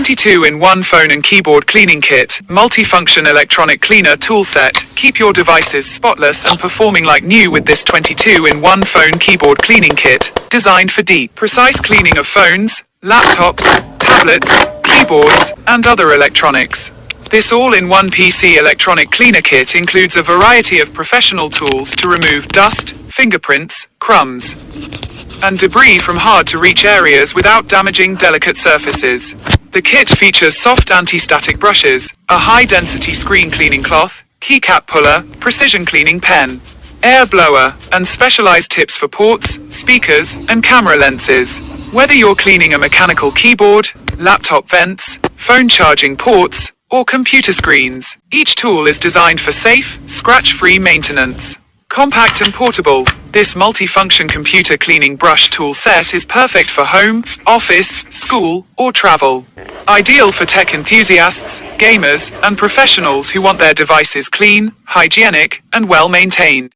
22-in-1 phone and keyboard cleaning kit, multifunction electronic cleaner tool set. Keep your devices spotless and performing like new with this 22-in-1 phone keyboard cleaning kit, designed for deep, precise cleaning of phones, laptops, tablets, keyboards, and other electronics. This all-in-one PC electronic cleaner kit includes a variety of professional tools to remove dust, fingerprints, crumbs, and debris from hard-to-reach areas without damaging delicate surfaces. The kit features soft anti-static brushes, a high-density screen cleaning cloth, keycap puller, precision cleaning pen, air blower, and specialized tips for ports, speakers, and camera lenses. Whether you're cleaning a mechanical keyboard, laptop vents, phone charging ports, or computer screens, each tool is designed for safe, scratch-free maintenance. Compact and portable, this multi-function computer cleaning brush tool set is perfect for home, office, school, or travel. Ideal for tech enthusiasts, gamers, and professionals who want their devices clean, hygienic, and well-maintained.